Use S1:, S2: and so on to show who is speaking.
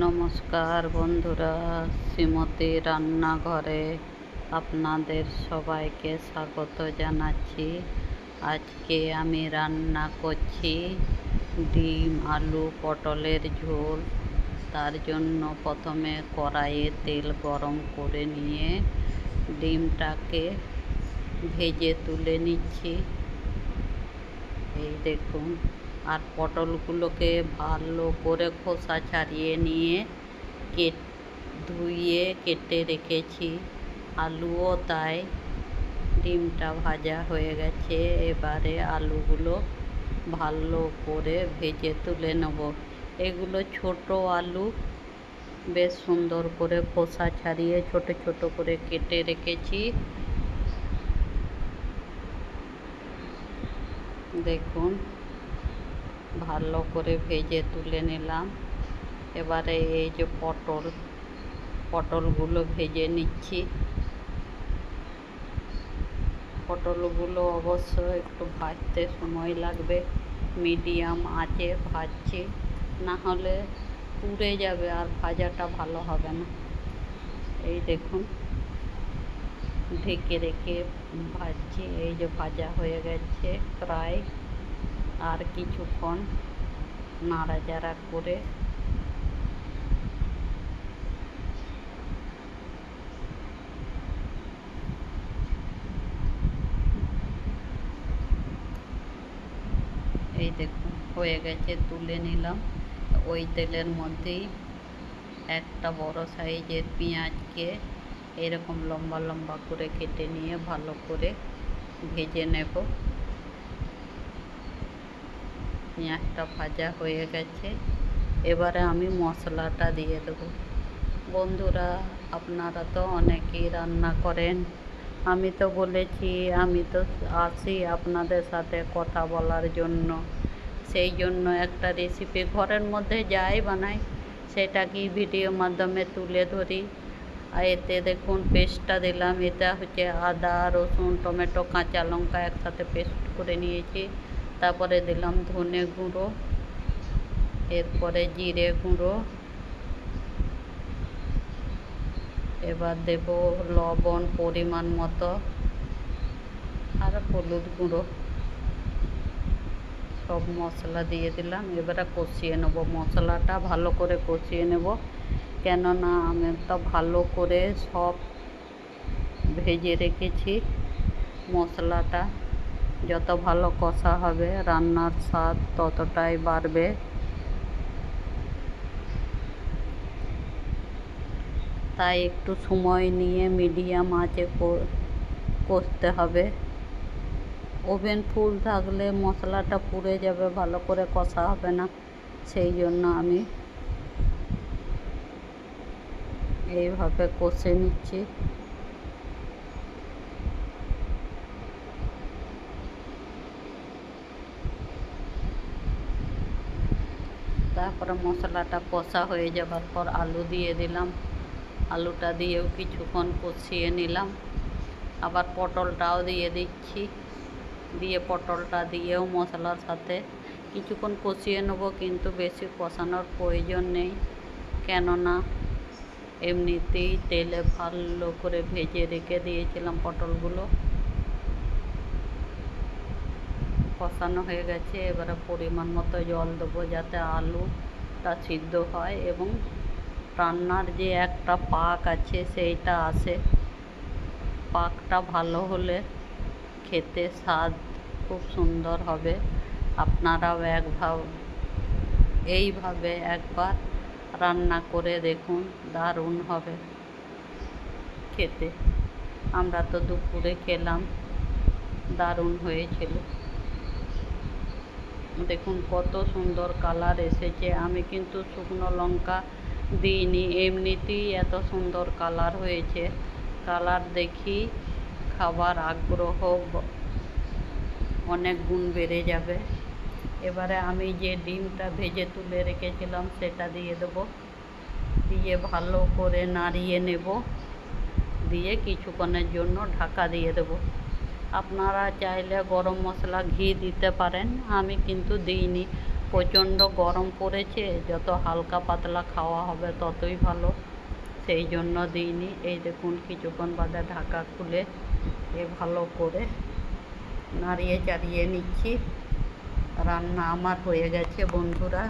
S1: নমস্কার বন্ধুরা, শ্রীমতী রান্নাঘরে আপনাদের সবাইকে স্বাগত জানাচ্ছি। আজকে আমি রান্না করছি ডিম আলু পটলের ঝোল। তার জন্য প্রথমে কড়াইয়ে তেল গরম করে নিয়ে ডিমটাকে ভেজে তুলে নিচ্ছি। এই দেখুন, আর পটলগুলোকে ভালো করে খোসা ছাড়িয়ে নিয়ে ধুয়ে কেটে রেখেছি। আলুও তাই। ডিমটা ভাজা হয়ে গেছে, এবারে আলুগুলো ভালো করে ভেজে তুলে নেব। এগুলো ছোট আলু, বেশ সুন্দর করে খোসা ছাড়িয়ে ছোট ছোট করে কেটে রেখেছি। দেখুন, ভালো করে ভেজে তুলে নিলাম। এবারে এই যে পটলগুলো ভেজে নিচ্ছি। পটলগুলো অবশ্য একটু ভাজতে সময় লাগবে, মিডিয়াম আঁচে ভাজছি, না হলে পুড়ে যাবে আর ভাজাটা ভালো হবে না। এই দেখুন, ঢেকে রেখে ভাজছি। এই যে ভাজা হয়ে গেছে প্রায়, আর কিছুক্ষণ নাড়াচাড়া করে এই দেখুন হয়ে গেছে, তুলে নিলাম। ওই তেলের মধ্যেই একটা বড় সাইজের পেঁয়াজকে এরকম লম্বা লম্বা করে কেটে নিয়ে ভালো করে ভেজে নেব। পেঁয়াজটা ভাজা হয়ে গেছে, এবারে আমি মশলাটা দিয়ে দেবো। বন্ধুরা, আপনারা তো অনেকেই রান্না করেন। আমি তো বলেছি আমি তো আসি আপনাদের সাথে কথা বলার জন্য। সেই জন্য একটা রেসিপি ঘরের মধ্যে যাই বানাই সেটা কি ভিডিও মাধ্যমে তুলে ধরি। আর এতে দেখুন পেস্টটা দিলাম। এটা হচ্ছে আদা রসুন টমেটো কাঁচা লঙ্কা একসাথে পেস্ট করে নিয়েছি। তারপরে দিলাম ধনে গুঁড়ো, এরপরে জিরে গুঁড়ো, এবার দেব লবণ পরিমাণ মতো, আর হলুদ গুঁড়ো। সব মশলা দিয়ে দিলাম। এবারে কষিয়ে নেব, মশলাটা ভালো করে কষিয়ে নেব, কেননা আমি তো ভালো করে সব ভেজে রেখেছি। মশলাটা যত ভালো কষা হবে রান্নার স্বাদ ততটাই বাড়বে। তাই একটু সময় নিয়ে মিডিয়াম আঁচে কষতে হবে। ওভেন ফুল থাকলে মশলাটা পুড়ে যাবে, ভালো করে কষা হবে না। সেই জন্য আমি এইভাবে কষে নিচ্ছি। তারপরে মশলাটা কষা হয়ে যাবার পর আলু দিয়ে দিলাম। আলুটা দিয়েও কিছুক্ষণ কষিয়ে নিলাম। আবার পটলটাও দিয়ে দিচ্ছি। দিয়ে পটলটা দিয়েও মশলার সাথে কিছুক্ষণ কষিয়ে নেব, কিন্তু বেশি কষানোর প্রয়োজন নেই, কেননা এমনিতেই তেলে ভালো করে ভেজে রেখে দিয়েছিলাম পটলগুলো। কষানো হয়ে গেছে, এবারে পরিমাণ মতো জল দেবো যাতে আলুটা সিদ্ধ হয় এবং রান্নার যে একটা পাক আছে সেইটা আসে। পাকটা ভালো হলে খেতে স্বাদ খুব সুন্দর হবে। আপনারাও এইভাবে একবার রান্না করে দেখুন, দারুণ হবে খেতে। আমরা তো দুপুরে খেলাম, দারুণ হয়েছিল। দেখুন কত সুন্দর কালার এসেছে। আমি কিন্তু শুকনো লঙ্কা দিইনি, এমনিতেই এত সুন্দর কালার হয়েছে। কালার দেখি খাবার আগ্রহ অনেক গুণ বেড়ে যাবে। এবারে আমি যে ডিমটা ভেজে তুলে রেখেছিলাম সেটা দিয়ে দেবো। দিয়ে ভালো করে নাড়িয়ে নেব, দিয়ে কিছুক্ষণের জন্য ঢাকা দিয়ে দেবো। আপনারা চাইলে গরম মশলা ঘি দিতে পারেন, আমি কিন্তু দিইনি। প্রচণ্ড গরম পড়েছে, যত হালকা পাতলা খাওয়া হবে ততই ভালো, সেই জন্য দিইনি। এই দেখুন কিছুক্ষণ বাদে ঢাকা খুলে ভালো করে নাড়িয়ে চাড়িয়ে নিচ্ছি। রান্না আমার হয়ে গেছে বন্ধুরা।